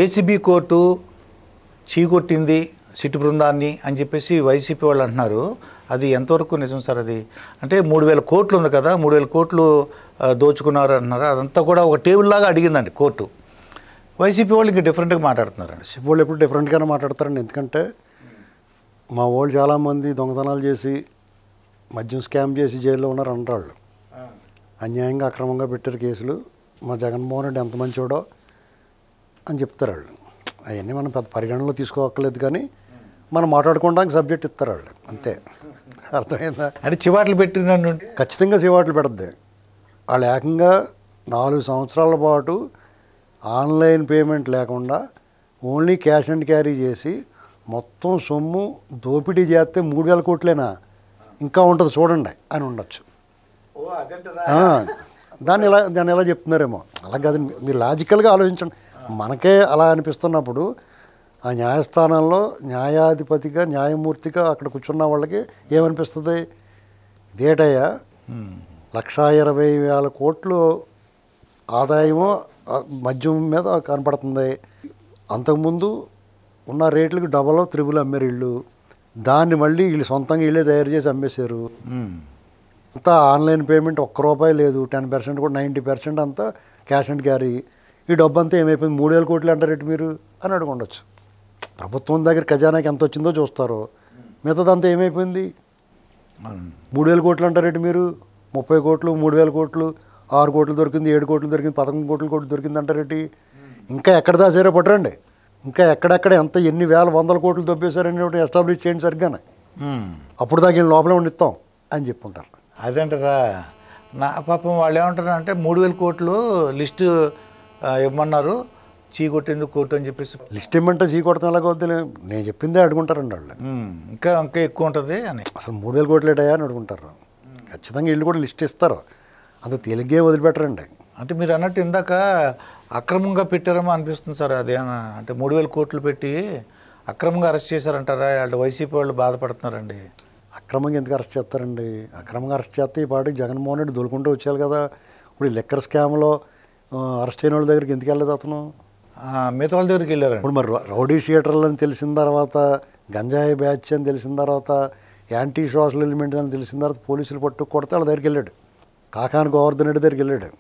ACB court చీకొట్టింది SIT బృందాన్ని అని చెప్పేసి వైసీపీ వాళ్ళు అంటున్నారు. అది ఎంతవరకు నిజం సార్? అది అంటే 3,000 కోట్లు ఉంది కదా, 3,000 కోట్లు దోచుకున్నారు అంటున్నారు. అదంతా కూడా ఒక టేబుల్ లాగా అడిగిందండి కోర్టు. వైసీపీ వాళ్ళు ఇంకా డిఫరెంట్గా మాట్లాడుతున్నారండి. వైసీపీ వాళ్ళు ఎప్పుడు డిఫరెంట్గానే మాట్లాడతారండి. ఎందుకంటే మా వాళ్ళు చాలామంది దొంగతనాలు చేసి మద్యం స్కామ్ చేసి జైల్లో ఉన్నారు అంటారు. అన్యాయంగా అక్రమంగా పెట్టారు కేసులు. మా జగన్మోహన్ రెడ్డి ఎంత మంచోడో అని చెప్తారు వాళ్ళు. అవన్నీ మనం పెద్ద పరిగణనలో తీసుకోవక్కర్లేదు, కానీ మనం మాట్లాడుకోవడానికి సబ్జెక్ట్ ఇస్తారు వాళ్ళు, అంతే. అర్థమైందా? అంటే చివాట్లు పెట్టిన ఖచ్చితంగా చివాట్లు పెడద్ది. వాళ్ళు ఏకంగా 4 సంవత్సరాల పాటు ఆన్లైన్ పేమెంట్ లేకుండా ఓన్లీ క్యాష్ అండ్ క్యారీ చేసి మొత్తం సొమ్ము దోపిడీ చేస్తే 3,000 కోట్లేనా, ఇంకా ఉంటుంది చూడండి అని ఉండొచ్చు. దాన్ని ఎలా చెప్తున్నారేమో. అలా కాదు, మీరు లాజికల్గా ఆలోచించండి. మనకే అలా అనిపిస్తున్నప్పుడు ఆ న్యాయస్థానంలో న్యాయాధిపతిగా న్యాయమూర్తిగా అక్కడ కూర్చున్న వాళ్ళకి ఏమనిపిస్తుంది? ఇదేటయ్యా 1,20,000 కోట్లు ఆదాయము మద్యం మీద కనపడుతుంది. అంతకుముందు ఉన్న రేట్లకు డబల్ త్రిబుల్ అమ్మారు వీళ్ళు. దాన్ని మళ్ళీ వీళ్ళు సొంతంగా వీళ్ళే తయారు చేసి అమ్మేశారు. అంతా ఆన్లైన్ పేమెంట్ ₹1 లేదు, 10% కూడా 90% అంతా క్యాష్ అండ్ క్యారీ. ఈ డబ్బు అంతా ఏమైపోయింది? 3,000 కోట్లు అంటారేంటి మీరు అని అడుగుండొచ్చు. ప్రభుత్వం దగ్గర ఖజానాకి ఎంత వచ్చిందో చూస్తారు, మిగతాదంతా ఏమైపోయింది? 3,000 కోట్లు అంటారేంటి మీరు? 30 కోట్లు, 3,000 కోట్లు, 6 కోట్లు దొరికింది, 7 కోట్లు దొరికింది, 11 కోట్లు దొరికింది అంటారేంటి? ఇంకా ఎక్కడ దాచారో పట్టరండి. ఇంకా ఎక్కడెక్కడ ఎంత ఎన్ని వేల 100 కోట్లు దొబ్బేశారని ఎస్టాబ్లిష్ చేయండి సరిగ్గానే. అప్పుడు దాకా లోపలే ఉండిస్తాం అని చెప్పుకుంటారు. అదేంటారా? నా పాపం వాళ్ళు ఏమంటారు అంటే 3,000 కోట్లు లిస్టు ఇవ్వమన్నారు, చీకొట్టింది కోర్టు అని చెప్పేసి. లిస్ట్ ఇమ్మంటే చీకొడతాం ఎలాగ వద్దు, నేను చెప్పిందే అడుగుంటారండి వాళ్ళు. ఇంకా ఎక్కువ ఉంటుంది అని. అసలు 3,000 కోట్లు ఏటయా అని అడుగుంటారు. ఖచ్చితంగా వీళ్ళు కూడా లిస్ట్ ఇస్తారు, అంత తేలిగ్గే వదిలిపెట్టరండి. అంటే మీరు అన్నట్టు ఇందాక అక్రమంగా పెట్టారేమో అనిపిస్తుంది సార్. అదేనా అంటే 3,000 కోట్లు పెట్టి అక్రమంగా అరెస్ట్ చేశారంటారా? వాళ్ళు వైసీపీ వాళ్ళు బాధపడుతున్నారండి. అక్రమంగా ఎందుకు అరెస్ట్ చేస్తారండి? అక్రమంగా అరెస్ట్ చేస్తే ఈ పాటికి జగన్మోహన్ రెడ్డి దొరుకుంటూ వచ్చేయాలి కదా. ఇప్పుడు ఈ లిక్కర్ స్కామ్లో అరెస్ట్ అయిన వాళ్ళ దగ్గరికి ఎందుకు వెళ్ళలేదు అతను? మిగతా వాళ్ళ దగ్గరికి వెళ్ళారు. ఇప్పుడు మరి రౌడీ షీటర్లు అని తెలిసిన తర్వాత, గంజాయి బ్యాచ్ అని తెలిసిన తర్వాత, యాంటీ సోషల్ ఎలిమెంట్ అని తెలిసిన తర్వాత పోలీసులు పట్టు కొడితే వాళ్ళ దగ్గరికి వెళ్ళాడు. కాకాని గోవర్ధన్ రెడ్డి దగ్గరికి వెళ్ళాడు.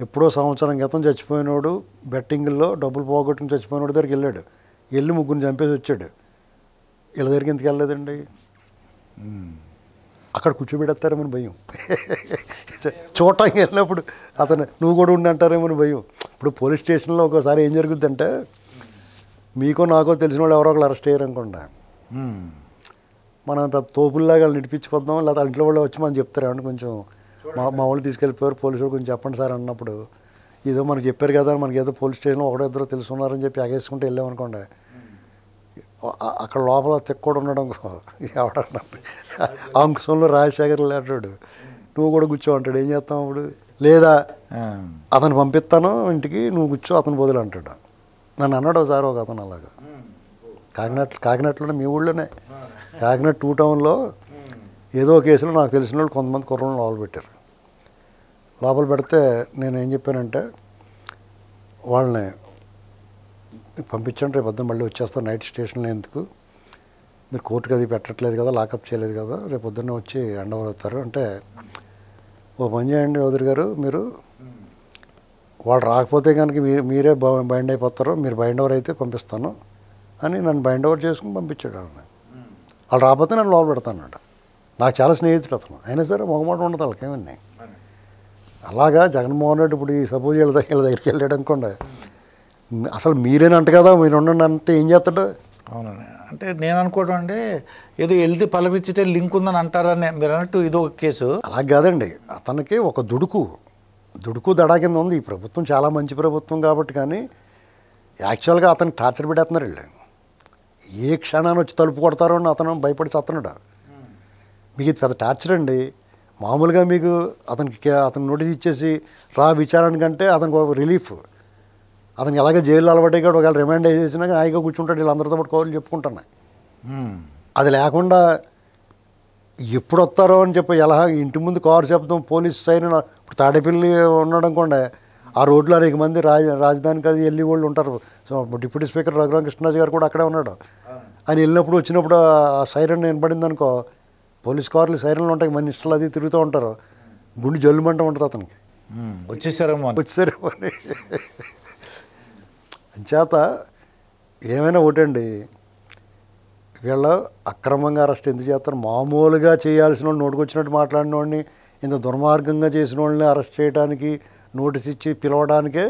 ఎప్పుడో సంవత్సరం క్రితం చచ్చిపోయినోడు, బెట్టింగ్లో డబ్బులు పోగొట్టుకుని చచ్చిపోయినోడు దగ్గరికి వెళ్ళాడు. వెళ్ళి 3 చంపేసి వచ్చాడు. వీళ్ళ దగ్గరికి ఎందుకు వెళ్ళలేదండి? అక్కడ కూర్చోబెడతారేమని భయం. చూడటానికి వెళ్ళినప్పుడు అతను నువ్వు కూడా ఉండి అంటారేమని భయం. ఇప్పుడు పోలీస్ స్టేషన్లో ఒకసారి ఏం జరుగుద్దంటే, మీకో నాకో తెలిసిన వాళ్ళు ఎవరో ఒకరు అరెస్ట్ అయ్యారు అనుకోండి, మనం పెద్ద తోపుల్లాగా నడిపించుకొద్దాం, లేదా ఇంట్లో వాళ్ళు వచ్చి మనం చెప్తారు ఏమంటే కొంచెం మా వాళ్ళు తీసుకెళ్ళిపోయారు పోలీసు వాళ్ళు, కొంచెం చెప్పండి సార్ అన్నప్పుడు, ఏదో మనకు చెప్పారు కదా, మనకి ఏదో పోలీస్ స్టేషన్లో ఒకడో ఇద్దరు తెలుసున్నారని చెప్పి ఎగేసుకుంటూ వెళ్ళామనుకోండి, అక్కడ లోపల తిక్కడు ఉండడం ఎవడన్నాడు అంశంలో రాజశేఖర్ లేటాడు, నువ్వు కూడా కూర్చో అంటాడు. ఏం చేస్తాం అప్పుడు? లేదా అతను పంపిస్తాను ఇంటికి, నువ్వు కూర్చో అతను బదులు అంటాడు. నన్ను అన్నాడు ఒకసారి ఒక అతను అలాగా. కాకినాడలోనే, మీ ఊళ్ళోనే, కాకినాడ 2 టౌన్లో ఏదో కేసులో నాకు తెలిసిన వాళ్ళు కొంతమంది కుర్రలను లోపల పెట్టారు. లోపల పెడితే నేను ఏం చెప్పానంటే, వాళ్ళని పంపించండి, రేపు పొద్దున్న మళ్ళీ వచ్చేస్తాను, నైట్ స్టేషన్లో ఎందుకు, మీరు కోర్టుకి అది పెట్టట్లేదు కదా, లాకప్ చేయలేదు కదా, రేపు పొద్దున్నే వచ్చి హ్యాండ్ ఓవర్ అవుతారు అంటే, ఓ పని చేయండి చౌదరి గారు, మీరు వాళ్ళు రాకపోతే కనుక మీరే బైండ్ అయిపోతారు, మీరు బైండ్ ఓవర్ అయితే పంపిస్తాను అని నన్ను బైండ్ ఓవర్ చేసుకుని పంపించాడు. వాళ్ళు రాకపోతే నన్ను లోపల పెడతాను. నాకు చాలా స్నేహితుడు అతను, అయినా సరే మొగమాట ఉండదు వాళ్ళకేమన్నీ. అలాగా జగన్మోహన్ రెడ్డి ఇప్పుడు ఈ సపోజ్ వీళ్ళ దగ్గరికి వెళ్ళాడు అనుకోండి, అసలు మీరేనంట కదా, మీరు ఉండండి అంటే ఏం చేస్తాడు? అవునండి. అంటే నేను అనుకోవడం అంటే ఏదో వెళ్తే పలవిచ్చితే లింక్ ఉందని అంటారని మీరు అన్నట్టు ఇది ఒక కేసు. అలా కాదండి, అతనికి ఒక దుడుకు దడా కింద ఉంది. ఈ ప్రభుత్వం చాలా మంచి ప్రభుత్వం కాబట్టి, కానీ యాక్చువల్గా అతను టార్చర్ పెట్టేస్తున్నారు వీళ్ళు. ఏ క్షణాన్ని వచ్చి తలుపు కొడతారో అని అతను భయపడి చస్తున్నాడు. మీకు ఇది పెద్ద టార్చర్ అండి. మామూలుగా మీకు అతను నోటీస్ ఇచ్చేసి రా విచారణకంటే అతనికి ఒక రిలీఫ్. అతనికి ఎలాగ జైలు అలవాటే కూడా ఒకవేళ రిమాండ్ చేసినాక హాయిగా కూర్చుంటాడు, వీళ్ళందరితో పాటు కౌలు చెప్పుకుంటున్నాయి. అది లేకుండా ఎప్పుడు వస్తారో అని చెప్పి ఎలా ఇంటి ముందు కారు చెప్తాం, పోలీస్ సైన్. ఇప్పుడు తాడేపల్లి ఉన్నాడు అనుకోండి, ఆ రోడ్లో అనేక మంది రాజధానికి అది వెళ్ళి వాళ్ళు ఉంటారు. సో డిప్యూటీ స్పీకర్ రఘురామకృష్ణరాజు గారు కూడా అక్కడే ఉన్నాడు. ఆయన వెళ్ళినప్పుడు వచ్చినప్పుడు ఆ సైరన్ వినపడింది అనుకో, పోలీస్ కార్లు సైరన్లు ఉంటాయి, మినిస్టర్లు అది తిరుగుతూ ఉంటారు, గుండె జల్లుమంట ఉంటుంది అతనికి. వచ్చేసారేమో అని అంచేత ఏమైనా ఒకటండి, వీళ్ళ అక్రమంగా అరెస్ట్ ఎందుకు చేస్తారు? మామూలుగా చేయాల్సిన వాళ్ళు, నోటుకొచ్చినట్టు మాట్లాడిన వాడిని, ఇంత దుర్మార్గంగా చేసిన వాళ్ళని అరెస్ట్ చేయడానికి, నోటీస్ ఇచ్చి పిలవడానికే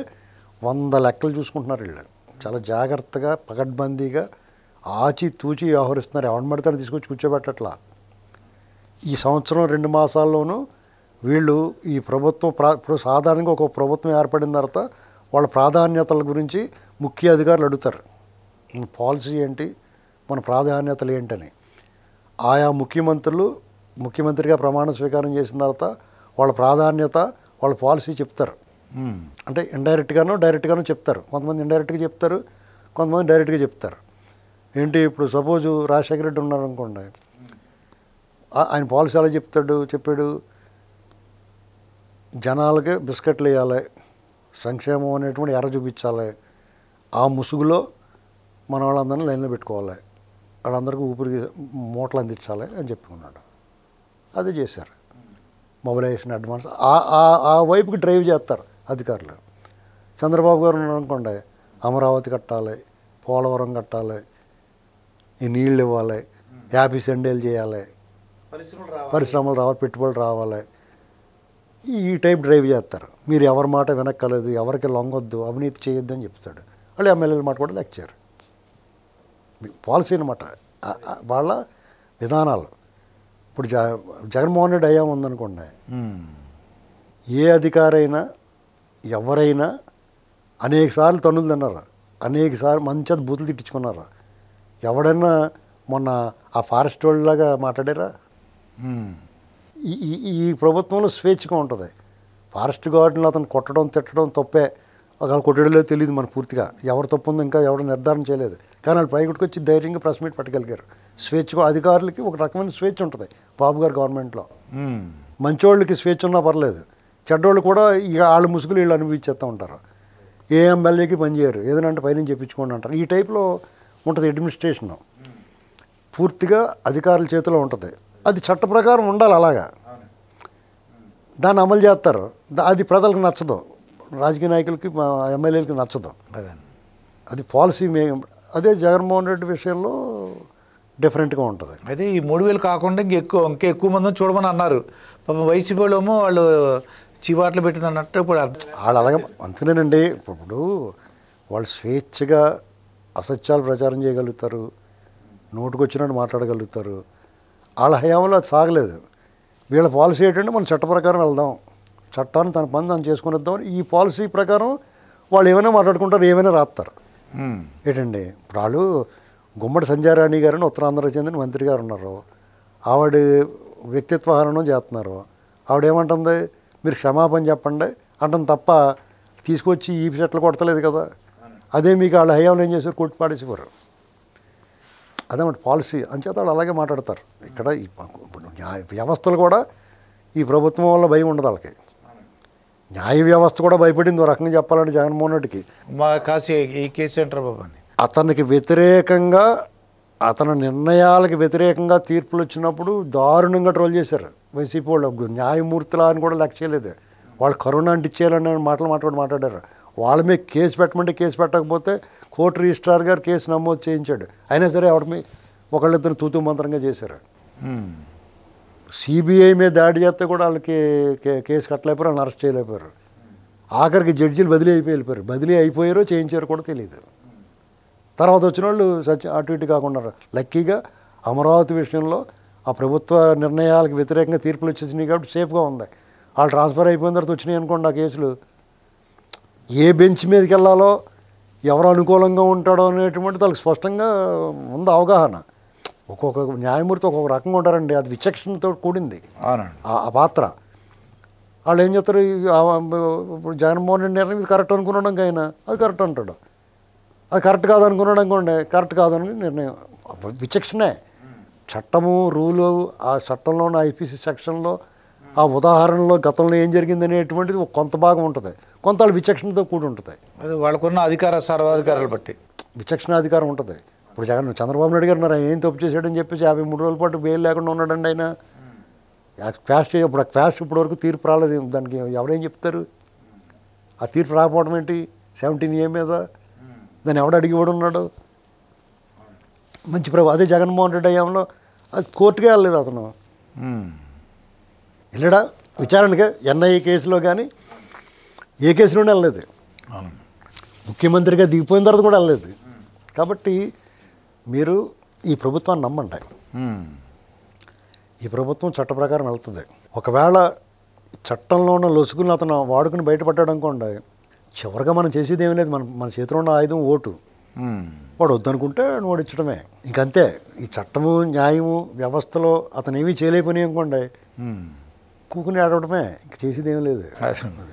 100 లెక్కలు చూసుకుంటున్నారు వీళ్ళు. చాలా జాగ్రత్తగా పకడ్బందీగా ఆచి తూచి వ్యవహరిస్తున్నారు. ఎవరిని పడితే తీసుకొచ్చి కూర్చోబెట్టట్లా. ఈ సంవత్సరం 2 మాసాల్లోనూ వీళ్ళు ఈ ప్రభుత్వం ఇప్పుడు సాధారణంగా ఒక ప్రభుత్వం ఏర్పడిన తర్వాత వాళ్ళ ప్రాధాన్యతల గురించి ముఖ్య అధికారులు అడుగుతారు. పాలసీ ఏంటి, మన ప్రాధాన్యతలు ఏంటని. ఆయా ముఖ్యమంత్రిగా ప్రమాణ స్వీకారం చేసిన తర్వాత వాళ్ళ ప్రాధాన్యత, వాళ్ళ పాలసీ చెప్తారు. అంటే ఇండైరెక్ట్గానో డైరెక్ట్గానో చెప్తారు. కొంతమంది ఇండైరెక్ట్గా చెప్తారు, కొంతమంది డైరెక్ట్గా చెప్తారు. ఏంటి, ఇప్పుడు సపోజు రాజశేఖర రెడ్డి ఉన్నారనుకోండి, ఆయన పాలసీ ఎలా చెప్పాడు, జనాలకి బిస్కెట్లు వేయాలి, సంక్షేమం అనేటువంటి ఎర్ర చూపించాలి, ఆ ముసుగులో మన వాళ్ళందరినీ లైన్లో పెట్టుకోవాలి, వాళ్ళందరికీ ఊపిరి మూటలు అందించాలి అని చెప్పుకున్నాడు. అది చేశారు. మొబిలైజేషన్ అడ్వాన్స్ ఆ వైపుకి డ్రైవ్ చేస్తారు అధికారులు. చంద్రబాబు గారు ఉన్నారనుకోండి, అమరావతి కట్టాలి, పోలవరం కట్టాలి, ఈ నీళ్ళు ఇవ్వాలి, హ్యాపీ సండేలు చేయాలి, పరిశ్రమలు రావాలి, పెట్టుబడులు రావాలి, ఈ టైప్ డ్రైవ్ చేస్తారు. మీరు ఎవరి మాట వెనక్కలేదు, ఎవరికి లొంగొద్దు, అవినీతి చేయొద్దు అని చెప్తాడు. వాళ్ళు ఎమ్మెల్యేల మాట కూడా లెక్చర్. పాలసీ అనమాట వాళ్ళ విధానాలు. ఇప్పుడు జగన్మోహన్ రెడ్డి అయ్యా ఉందనుకోండి, ఏ అధికారైనా ఎవరైనా అనేక సార్లు తన్నులు తిన్నారు, అనేక సార్లు మంచి బూతులు తిట్టించుకున్నారు. ఎవడన్నా మొన్న ఆ ఫారెస్ట్ వాళ్ళలాగా మాట్లాడారా? ఈ ప్రభుత్వంలో స్వేచ్ఛగా ఉంటుంది. ఫారెస్ట్ గార్డులు అతను కొట్టడం తిట్టడం తప్పే, ఒకవేళ కొట్టడంలో తెలియదు మనకు పూర్తిగా, ఎవరు తప్పు ఉందో ఇంకా ఎవరు నిర్ధారణ చేయలేదు. కానీ వాళ్ళు ప్రైవేట్కి వచ్చి ధైర్యంగా ప్రెస్ మీట్ పెట్టగలిగారు. స్వేచ్ఛగా అధికారులకి ఒక రకమైన స్వేచ్ఛ ఉంటుంది బాబు గారు గవర్నమెంట్లో. మంచోళ్ళకి స్వేచ్ఛ ఉన్నా పర్లేదు, చెడ్డోళ్ళు కూడా ఇక వాళ్ళ ముసుగులు వీళ్ళు అనుభవించేస్తూ ఉంటారు. ఏ ఎమ్మెల్యేకి పనిచేయరు, ఏదైనా పైన చెప్పించుకోండి అంటారు. ఈ టైప్లో ఉంటుంది అడ్మినిస్ట్రేషన్. పూర్తిగా అధికారుల చేతిలో ఉంటుంది. అది చట్ట ప్రకారం ఉండాలి, అలాగా దాన్ని అమలు చేస్తారు. అది ప్రజలకు నచ్చదు, రాజకీయ నాయకులకి ఎమ్మెల్యేలకి నచ్చదు. అది పాలసీ. అదే జగన్మోహన్ రెడ్డి విషయంలో డిఫరెంట్గా ఉంటుంది. అయితే ఈ 3000 కాకుండా ఇంకా ఎక్కువ మందిని చూడమని అన్నారు. పాపం వైసీపీ వాళ్ళేమో వాళ్ళు చివాట్లు పెట్టింది అన్నట్టు. ఇప్పుడు వాళ్ళు అలాగే అందుకనేనండి. ఇప్పుడు వాళ్ళు స్వేచ్ఛగా అసత్యాలు ప్రచారం చేయగలుగుతారు, నోటుకొచ్చినట్టు మాట్లాడగలుగుతారు. వాళ్ళ హయాంలో అది సాగలేదు. వీళ్ళ పాలసీ ఏంటంటే మనం చట్ట ప్రకారం వెళ్దాం, చట్టాన్ని తన పని తను చేసుకుని వద్దాం. ఈ పాలసీ ప్రకారం వాళ్ళు ఏమైనా మాట్లాడుకుంటారు, ఏమైనా రాస్తారు. ఏంటండి, ఇప్పుడు వాళ్ళు గుమ్మడి సంజయరాణి గారని ఉత్తరాంధ్రకు చెందిన మంత్రి గారు ఉన్నారు. ఆవిడ వ్యక్తిత్వ హరణం చేస్తున్నారు. ఆవిడేమంటుంది, మీరు క్షమాపణ చెప్పండి అంటుంది తప్ప తీసుకొచ్చి ఈ చెట్లు కొడతలేదు కదా. అదే మీకు వాళ్ళ హయాంలో ఏం చేశారు, కొట్టి పాడేసేవారు. అదేమాట పాలసీ. అంచేత వాళ్ళు అలాగే మాట్లాడతారు. ఇక్కడ ఇప్పుడు న్యాయ వ్యవస్థలు కూడా ఈ ప్రభుత్వం వల్ల భయం ఉండదు వాళ్ళకి. న్యాయ వ్యవస్థ కూడా భయపడింది ఓ రకంగా చెప్పాలంటే జగన్మోహన్ రెడ్డికి. మా కాశీ ఈ కేసు ఏంటారు బాబు అని అతనికి వ్యతిరేకంగా, అతని నిర్ణయాలకు వ్యతిరేకంగా తీర్పులు వచ్చినప్పుడు దారుణంగా ట్రోల్ చేశారు వైసీపీ వాళ్ళు. న్యాయమూర్తులా అని కూడా లెక్క చేయలేదు. వాళ్ళు కరోనా అంటించేయాలని మాట్లాడారు. వాళ్ళ మీద కేసు పెట్టమంటే కేసు పెట్టకపోతే కోర్టు రిజిస్ట్రార్ గారు కేసు నమోదు చేయించాడు. అయినా సరే ఆవిడ ఒకళ్ళిద్దరు తూతూ మంత్రంగా చేశారు. సిబిఐ మీద దాడి చేస్తే కూడా వాళ్ళకి కేసు కట్టలేకపోయారు, వాళ్ళని అరెస్ట్ చేయలేకపోయారు. ఆఖరికి జడ్జీలు బదిలీ వెళ్ళిపోయారు. బదిలీ అయిపోయారో చేయించారో కూడా తెలియదు. తర్వాత వచ్చిన వాళ్ళు అటు ఇటు కాకుండా లక్కీగా అమరావతి విషయంలో ఆ ప్రభుత్వ నిర్ణయాలకు వ్యతిరేకంగా తీర్పులు వచ్చేసినాయి కాబట్టి సేఫ్గా ఉంది. వాళ్ళు ట్రాన్స్ఫర్ అయిపోయిన తర్వాత వచ్చినాయి అనుకోండి ఆ కేసులు, ఏ బెంచ్ మీదకి వెళ్ళాలో, ఎవరు అనుకూలంగా ఉంటాడో అనేటువంటి వాళ్ళకి స్పష్టంగా ఉంది అవగాహన. ఒక్కొక్క న్యాయమూర్తి ఒక్కొక్క రకంగా ఉంటారండి. అది విచక్షణతో కూడింది ఆ పాత్ర. వాళ్ళు ఏం చేస్తారు, ఇప్పుడు జగన్మోహన్ రెడ్డి నిర్ణయం ఇది కరెక్ట్ అనుకున్నాడు, ఆయన అది కరెక్ట్ అంటాడు. అది కరెక్ట్ కాదు అనుకున్నాడు అనుకోండి, కరెక్ట్ కాదని నిర్ణయం. విచక్షణే. చట్టము రూలు, ఆ చట్టంలో ఉన్న ఐపీసీ సెక్షన్లో ఆ ఉదాహరణలో గతంలో ఏం జరిగింది అనేటువంటిది కొంత భాగం ఉంటుంది. కొంత వాళ్ళ విచక్షణతో కూడి ఉంటుంది. అది వాళ్ళకున్న అధికార సర్వాధికారాలు బట్టి విచక్షణాధికారం ఉంటుంది. ఇప్పుడు చంద్రబాబు నాయుడు గారు ఆయన ఏం తప్పు చేశాడని చెప్పేసి 53 రోజుల పాటు బెయిల్ లేకుండా ఉన్నాడండి ఆయన. ఇప్పుడు ఆ క్వాష్ ఇప్పటివరకు తీర్పు రాలేదు. దానికి ఎవరేం చెప్తారు? ఆ తీర్పు రాకపోవడం ఏంటి? 17A మీద దాన్ని ఎవడు అడిగి కూడా ఉన్నాడు? మంచి అదే జగన్మోహన్ రెడ్డి అయ్యాంలో అది కోర్టుకే వెళ్ళలేదు అతను. వెళ్ళడా విచారణగా NIA కేసులో కానీ ఏ కేసులోనే వెళ్ళలేదు. ముఖ్యమంత్రిగా దిగిపోయిన తర్వాత కూడా వెళ్ళలేదు. కాబట్టి మీరు ఈ ప్రభుత్వాన్ని నమ్మండి. ఈ ప్రభుత్వం చట్ట ప్రకారం వెళ్తుంది. ఒకవేళ చట్టంలో ఉన్న లొసుగులను అతను వాడుకుని బయటపడ్డాడు అనుకోండి, చివరిగా మనం చేసేది ఏమీ లేదు. మన చేతిలో ఉన్న ఆయుధం ఓటు. వాడు వద్దనుకుంటే ఓడించడమే, ఇంకంతే. ఈ చట్టము న్యాయము వ్యవస్థలో అతను ఏమీ చేయలేకపోయి అనుకోండి, కూకుని ఆడటమే, ఇంక చేసేది ఏమీ లేదు.